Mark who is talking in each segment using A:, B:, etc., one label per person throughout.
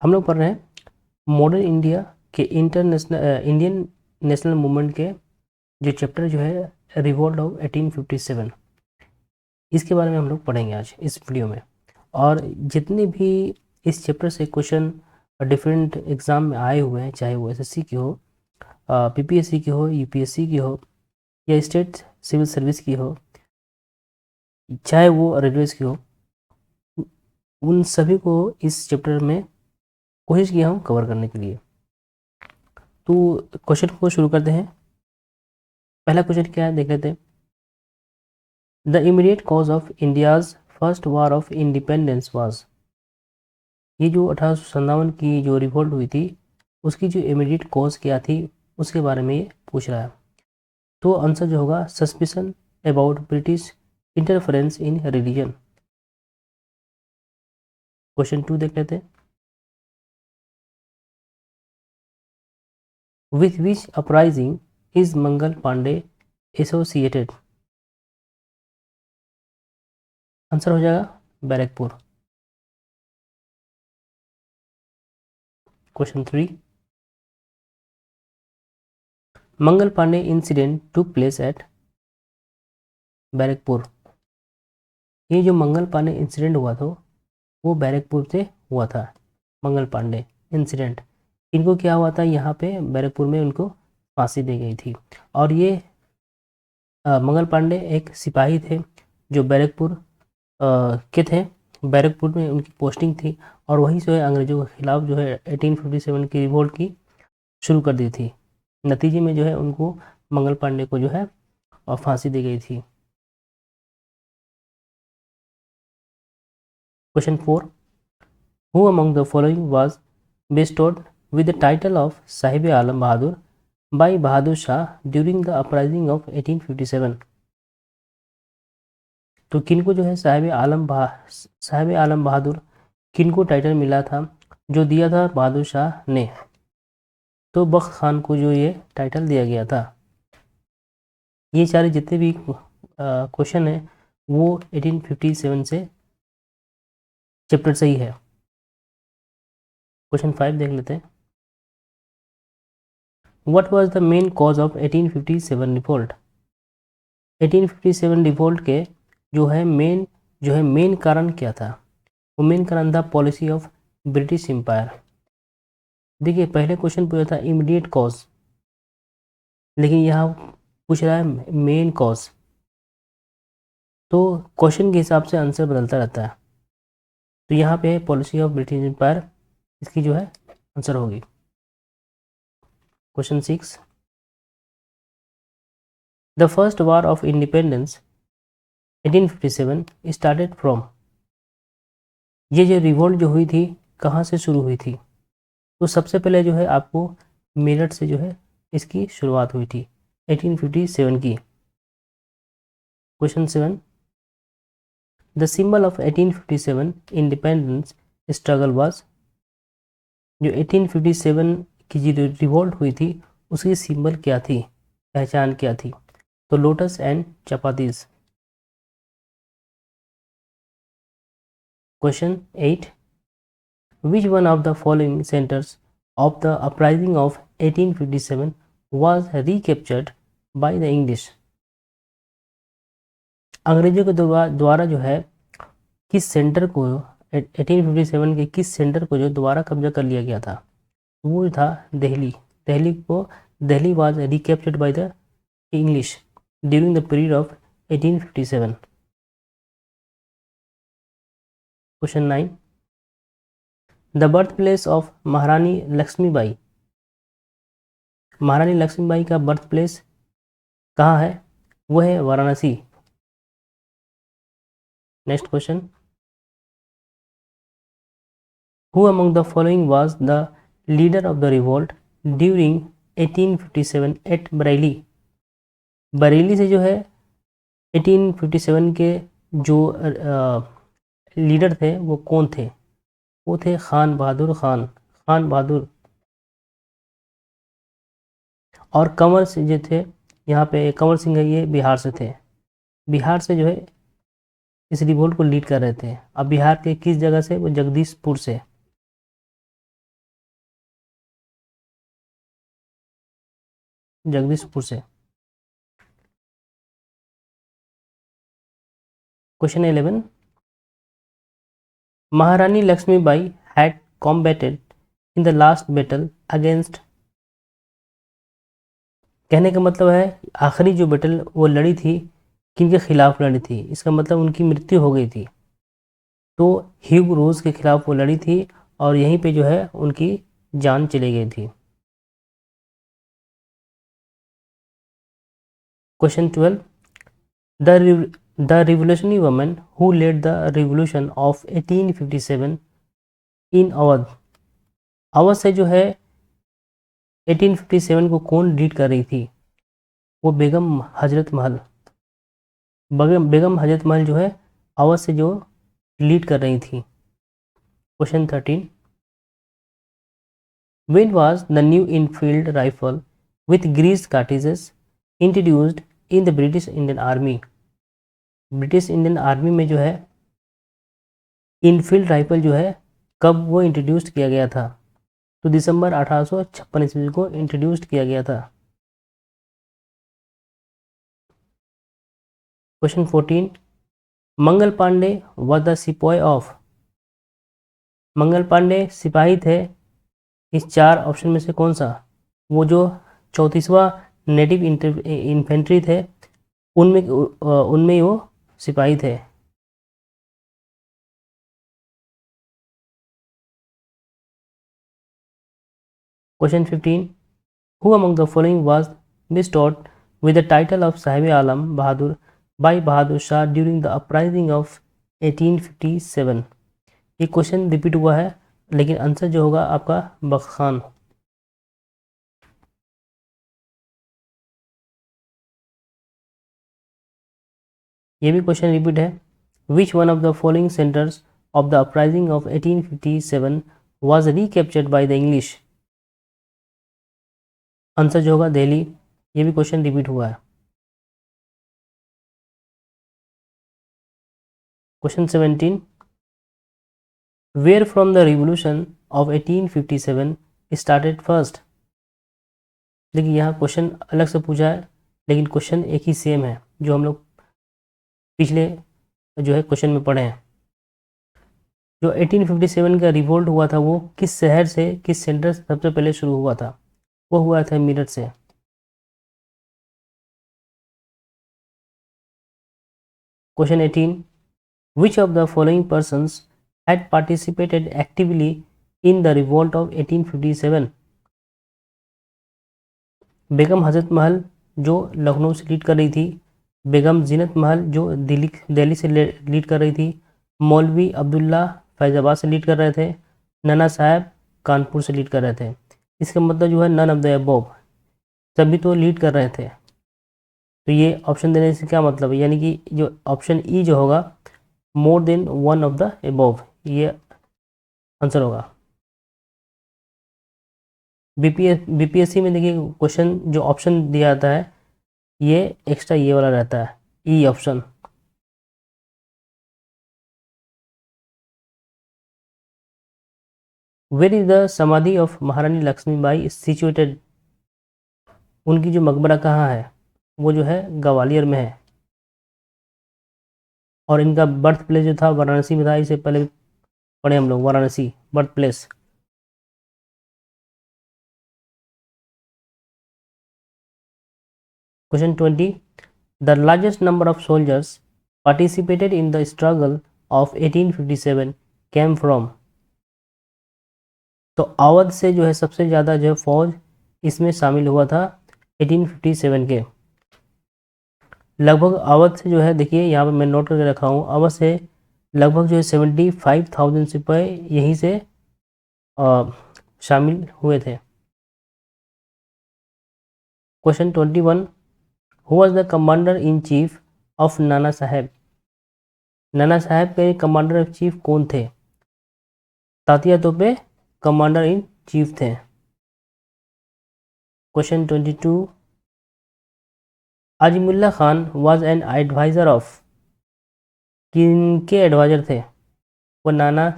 A: हम लोग पढ़ रहे हैं मॉडर्न इंडिया के इंडियन नेशनल मूवमेंट के जो चैप्टर जो है रिवॉल्ट ऑफ 1857, इसके बारे में हम लोग पढ़ेंगे आज इस वीडियो में। और जितने भी इस चैप्टर से क्वेश्चन डिफरेंट एग्ज़ाम में आए हुए हैं, चाहे वो एसएससी की हो, पीपीएससी की हो, यूपीएससी की हो, या स्टेट सिविल सर्विस की हो, चाहे वो रेलवेज की हो, उन सभी को इस चैप्टर में कोशिश किया हूँ कवर करने के लिए। तो क्वेश्चन को शुरू करते हैं। पहला क्वेश्चन क्या है देख लेते हैं। The immediate cause of India's first war of independence was. ये जो 1857 की जो रिवोल्ट हुई थी, उसकी जो इमीडिएट कॉज क्या थी उसके बारे में ये पूछ रहा है। तो आंसर जो होगा suspicion about British interference in religion. Question 2 देख लेते हैं। With which uprising is Mangal Pandey associated. Answer हो जाएगा Barrackpore. Question 3, Mangal Pandey incident took place at Barrackpore. ये जो मंगल पांडे इंसिडेंट हुआ था वो बैरकपुर से हुआ था। मंगल पांडे इंसिडेंट, इनको क्या हुआ था, यहाँ पे बैरकपुर में उनको फांसी दी गई थी। और ये मंगल पांडे एक सिपाही थे जो बैरकपुर के थे। बैरकपुर में उनकी पोस्टिंग थी और वहीं से अंग्रेजों के खिलाफ जो है 1857 की रिवोल्ट की शुरू कर दी थी। नतीजे में जो है उनको मंगल पांडे को जो है फांसी दी गई थी। Question 4, who among the following was bestowed with the title of Sahib Alam Bahadur by Bahadur Shah during the uprising of 1857। तो किनको जो है साहिब आलम बहादुर किनको टाइटल मिला था, जो दिया था बहादुर शाह ने? तो बख्त खान को जो ये टाइटल दिया गया था। ये सारे जितने भी क्वेश्चन हैं वो 1857 से चैप्टर से ही है। क्वेश्चन 5 देख लेते हैं। What was the main cause of 1857 revolt. 1857 revolt के जो है मेन कारण क्या था? वो मेन कारण था पॉलिसी ऑफ ब्रिटिश एम्पायर। देखिए पहले क्वेश्चन पूछा था इमीडिएट कॉज, लेकिन यहाँ पूछ रहा है मेन कॉज। तो क्वेश्चन के हिसाब से आंसर बदलता रहता है। तो यहाँ पे है पॉलिसी ऑफ ब्रिटिश एम्पायर, इसकी जो है आंसर होगी। Question 6, the first war of independence 1857 started from. ये जो रिवोल्ट जो हुई थी कहाँ से शुरू हुई थी? तो सबसे पहले जो है आपको मेरठ से जो है इसकी शुरुआत हुई थी 1857 की। Question 7, the symbol of 1857 independence struggle was. जो 1857 की जो रिवोल्ट हुई थी उसकी सिंबल क्या थी, पहचान क्या थी? तो lotus and chapatis. Question 8, which one of the following centres of the uprising of 1857 was recaptured by the English. अंग्रेजों के द्वारा जो है किस सेंटर को 1857 के किस सेंटर को जो दोबारा कब्जा कर लिया गया था? वो था Delhi. Delhi was recaptured by the English during the period of 1857। Question 9, the birth place of Maharani Lakshmibai. महारानी लक्ष्मीबाई का बर्थ प्लेस कहाँ है? वो है Varanasi. Next question, who among the following was the leader of the revolt during 1857 at Bareilly. Bareilly से जो है 1857 के जो लीडर थे वो कौन थे? वो थे खान बहादुर। और कंवर सिंह जो थे, यहाँ पे कंवर सिंह है, ये बिहार से थे। बिहार से जो है इस रिवोल्ट को लीड कर रहे थे। अब बिहार के किस जगह से? वो जगदीशपुर से। जगदीशपुर से। Question 11, Maharani Lakshmibai had combated in the last battle against. कहने का मतलब है आखिरी जो बैटल वो लड़ी थी, किनके खिलाफ लड़ी थी, इसका मतलब उनकी मृत्यु हो गई थी। तो ह्यूग रोज के खिलाफ वो लड़ी थी और यहीं पे जो है उनकी जान चली गई थी। Question 12, the revolutionary women who led the revolution of 1857 in Awadh. Awadh से जो है 1857 को कौन लीड कर रही थी? वो बेगम हजरत महल। बेगम हजरत महल जो है अवध से जो लीड कर रही थी। Question 13, when was the new Enfield rifle with greased cartridges introduced in the British Indian Army? British Indian army में जो है इनफील्ड राइफल जो है कब वो इंट्रोड्यूस किया गया था? तो दिसंबर 1856 ईस्वी को इंट्रोड्यूस किया गया था। Question 14, Mangal Pandey was the sipahi of. Mangal Pandey सिपाही थे इस चार ऑप्शन में से कौन सा? वो जो 34वां नेटिव इन्फेंट्री थे उनमें वो सिपाही थे। Question 15, who among the following was bestowed with the title of Sahib Alam Bahadur by Bahadur Shah during the uprising of 1857? ये क्वेश्चन रिपीट हुआ है लेकिन आंसर जो होगा आपका बख्त खान। ये भी क्वेश्चन रिपीट है। Which one of the following centres of the uprising of 1857 was recaptured by the English? Answer जो होगा दिल्ली। ये भी क्वेश्चन रिपीट हुआ है। Question 17, where from the revolution of 1857 started first? देखिए यहाँ क्वेश्चन अलग से पूछा है लेकिन क्वेश्चन एक ही सेम है जो हम लोग पिछले जो है क्वेश्चन में पढ़े हैं। जो 1857 का रिवोल्ट हुआ था वो किस शहर से, किस सेंटर से सबसे पहले शुरू हुआ था? वो हुआ था मेरठ से। Question 18, which of the following persons had participated actively in the revolt of 1857? Begum Hazrat Mahal जो लखनऊ से लीड कर रही थी, बेगम जीनत महल जो दिल्ली से लीड कर रही थी, मौलवी अब्दुल्ला फैजाबाद से लीड कर रहे थे, नाना साहब कानपुर से लीड कर रहे थे। इसका मतलब जो है नन ऑफ द अबव, सभी तो लीड कर रहे थे। तो ये ऑप्शन देने से क्या मतलब है, यानी कि जो ऑप्शन ई जो होगा more than one of the above, ये आंसर होगा। बीपीएससी में देखिए क्वेश्चन जो ऑप्शन दिया जाता है ये एक्स्ट्रा ये वाला रहता है, E option. Where is the samadhi of Maharani Lakshmibai situated? उनकी जो मकबरा कहाँ है? वो जो है ग्वालियर में है। और इनका बर्थ प्लेस जो था वाराणसी में था, इसे पहले पढ़े हम लोग, Varanasi birth place. Question 20, the largest number of soldiers participated in the struggle of 1857 came from? तो अवध से जो है सबसे ज़्यादा जो है फौज इसमें शामिल हुआ था 1857 के। लगभग अवध से जो है, देखिए यहाँ पर मैं नोट करके रखा हूँ, अवध से लगभग जो है 75,000 सिपाही यहीं से शामिल हुए थे। Question 21, who was the commander in chief of Nana Saheb? Nana Saheb के कमांडर इन चीफ कौन थे? Tatya Tope commander in chief थे। Question 22, Azimullah Khan was an adviser of? किनके एडवाइज़र थे? वो नाना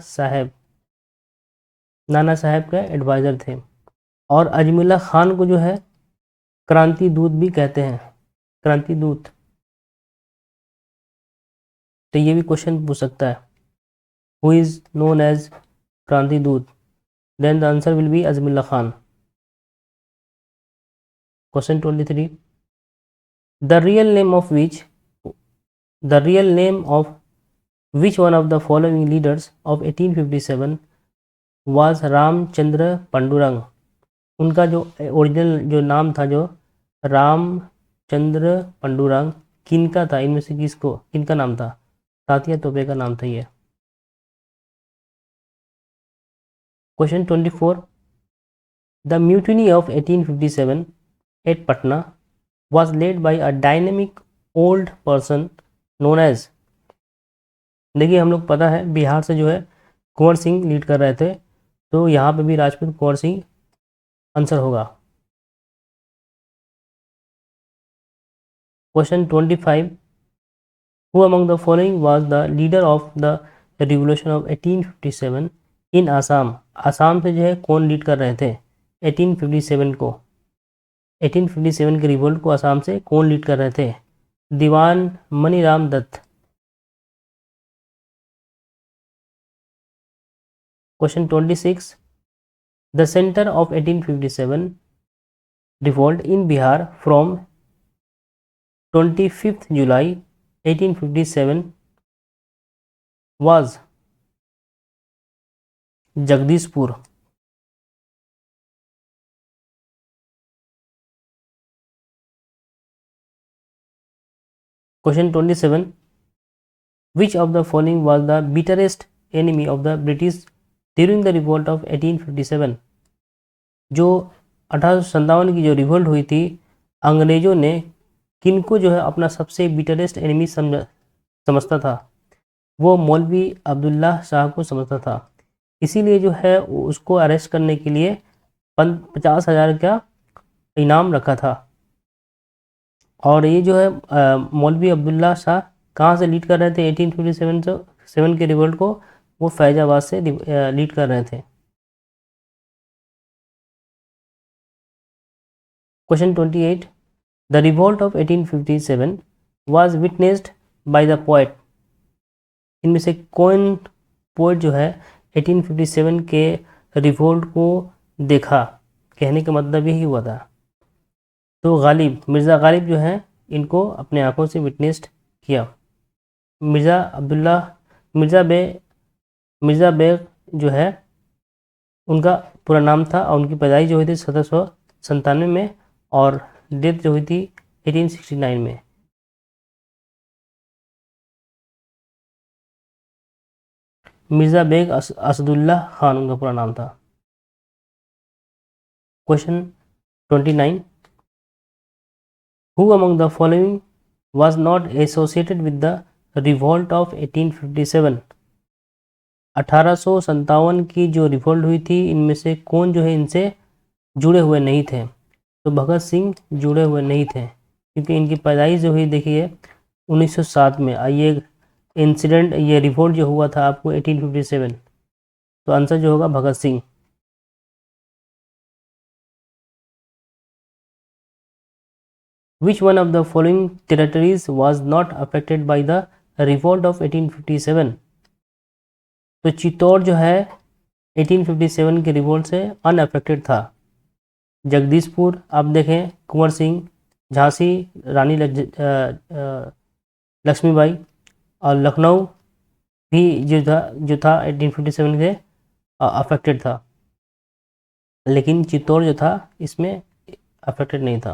A: साहेब के एडवाइज़र थे। और अजमुल्ला खान को जो है क्रांति दूत भी कहते हैं, क्रांति दूत। तो ये भी क्वेश्चन पूछ सकता है, who is known as Kranti Doot, then the answer will be Azimullah Khan. Question 23, the real name of which, the real name of which one of the following leaders of 1857 was Ramchandra Pandurang. उनका जो ओरिजिनल जो नाम था, जो रामचंद्र पांडुरंग, किनका था, इनमें से किसको, किनका नाम था? तात्या तोपे का नाम था ये। Question 24, the mutiny of 1857 at Patna was led by a dynamic old person known as। देखिए हम लोग पता है बिहार से जो है कुंवर सिंह लीड कर रहे थे, तो यहाँ पे भी राजपूत कुंवर सिंह आंसर होगा। Question 25, who among the following was the leader of the revolution of 1857 इन आसाम। आसाम से जो है कौन लीड कर रहे थे 1857 को, 1857 के रिवोल्ट को आसाम से कौन लीड कर रहे थे? Diwan Maniram Dutt. Question 26, the centre of 1857 revolt in Bihar from 25 July 1857 was Jagdishpur. Question 27, which of the following was the bitterest enemy of the British during the revolt of 1857। जो 1857 की जो रिवोल्ट हुई थी, अंग्रेजों ने किनको जो है अपना सबसे बिटरेस्ट एनिमी समझता था? वो मौलवी अब्दुल्ला शाह को समझता था। इसीलिए जो है उसको अरेस्ट करने के लिए 50,000 का इनाम रखा था। और ये जो है मौलवी अब्दुल्ला शाह कहाँ से लीड कर रहे थे 1857 के रिवोल्ट को? वो फैजाबाद से लीड कर रहे थे। Question 28, the revolt of 1857 was witnessed by the poet. इनमें से कौन पोएट जो है 1857 के रिवोल्ट को देखा? कहने का मतलब यही हुआ था। तो गालिब, मिर्ज़ा गालिब जो है इनको अपने आंखों से विटनेस्ड किया। मिर्ज़ा बेग जो है उनका पूरा नाम था, और उनकी पैदाइश जो हुई थी 1797 में, और डेथ जो हुई थी 1869 में। मिर्ज़ा बेग असदुल्ला खान उनका पूरा नाम था। Question 29, who among the following was not associated with the revolt of 1857। 1857 की जो रिवोल्ट हुई थी, इनमें से कौन जो है इनसे जुड़े हुए नहीं थे? तो भगत सिंह जुड़े हुए नहीं थे, क्योंकि इनकी पैदाइश जो हुई देखिए 1907 में। ये इंसिडेंट, ये रिवोल्ट जो हुआ था आपको 1857, तो आंसर जो होगा Bhagat Singh. Which one of the following territories was not affected by the revolt of 1857। तो चित्तौड़ जो है 1857 के रिवोल्ट से अनअफेक्टेड था। जगदीशपुर आप देखें कुंवर सिंह, झांसी रानी लक्ष्मीबाई, और लखनऊ भी जो था 1857 से अफेक्टेड था, लेकिन चित्तौड़ जो था इसमें अफेक्टेड नहीं था।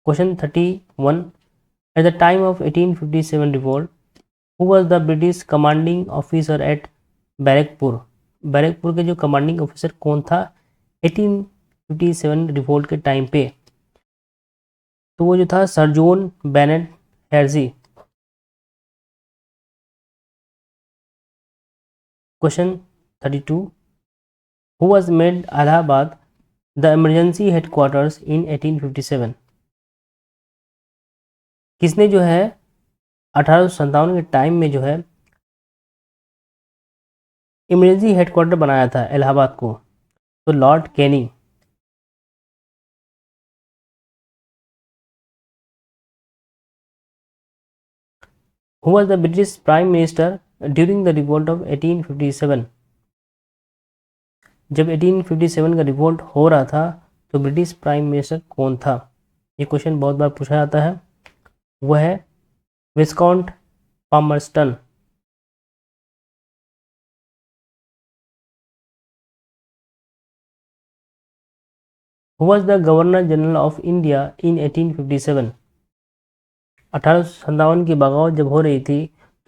A: Question 31, at the time of 1857 revolt who was the British commanding officer eight Barrackpore. Barrackpore के जो कमांडिंग ऑफिसर कौन था 1857 रिवोल्ट के टाइम पे? तो वो जो था Sir John Bennet Hearsey. Question 32, who was made Allahabad the emergency headquarters in 1857। किसने जो है 1857 के टाइम में जो है इमरजेंसी हेडक्वार्टर बनाया था इलाहाबाद को? तो Lord Canning. Who was the British prime minister during the revolt of 1857? जब 1857 का रिवोल्ट हो रहा था तो ब्रिटिश प्राइम मिनिस्टर कौन था? ये क्वेश्चन बहुत बार पूछा जाता है। वह है Viscount Palmerston. Who was the governor general of India in 1857? 1857 की बगावत जब हो रही थी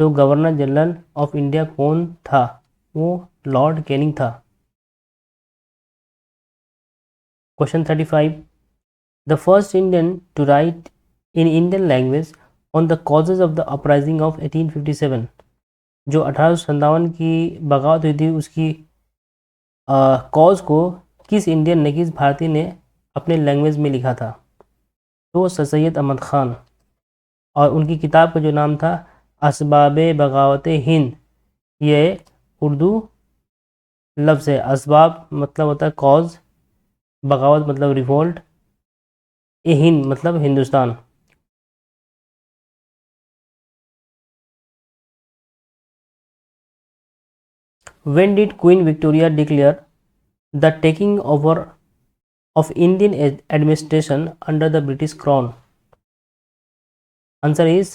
A: तो गवर्नर जनरल ऑफ इंडिया कौन था? वो लॉर्ड कैनिंग था। Question 35, the first Indian to write in Indian language on the causes of the uprising of 1857? जो 1857 की बगावत हुई थी उसकी कॉज को किस इंडियन ने, किस भारतीय ने अपने लैंग्वेज में लिखा था? तो सर सैयद अहमद ख़ान। और उनकी किताब का जो नाम था असबाब बगावत हिंद, ये उर्दू लफ्ज़ है। असबाब मतलब होता है कॉज, बगावत मतलब रिवोल्ट, ए हिंद मतलब Hindustan. When did Queen Victoria declare the taking over of Indian administration under the British Crown? Answer is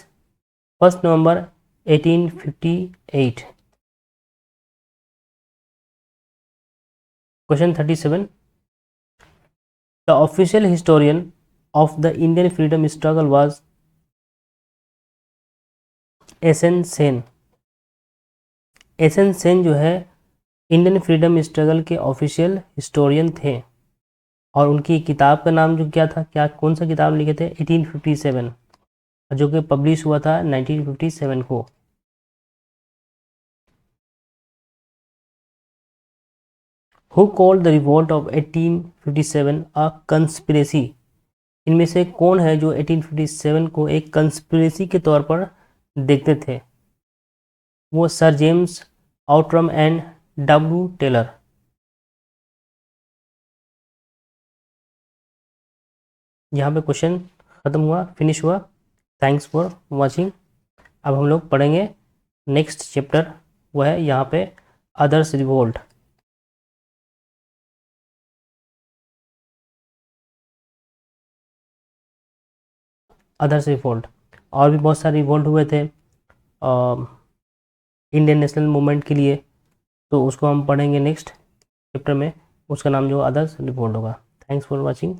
A: 1st November 1858. Question 37. The official historian of the Indian freedom struggle was SN Sen. SN Sen जो है Indian freedom struggle के official historian थे। और उनकी किताब का नाम जो क्या था, क्या कौन सा किताब लिखे थे? 1857, जो कि पब्लिश हुआ था 1957 को। Who called the revolt of 1857 a conspiracy? इनमें से कौन है जो 1857 को एक कंस्पिरेसी के तौर पर देखते थे? वो sir James Outram and W Taylor. यहाँ पे क्वेश्चन ख़त्म हुआ, फिनिश हुआ। Thanks for watching. अब हम लोग पढ़ेंगे नेक्स्ट चैप्टर, वो है यहाँ पे अदर्स रिवोल्ट। अदर्स रिवोल्ट और भी बहुत सारे रिवोल्ट हुए थे इंडियन नेशनल मूवमेंट के लिए, तो उसको हम पढ़ेंगे नेक्स्ट चैप्टर में। उसका नाम जो अदर्स रिवोल्ट होगा। Thanks for watching.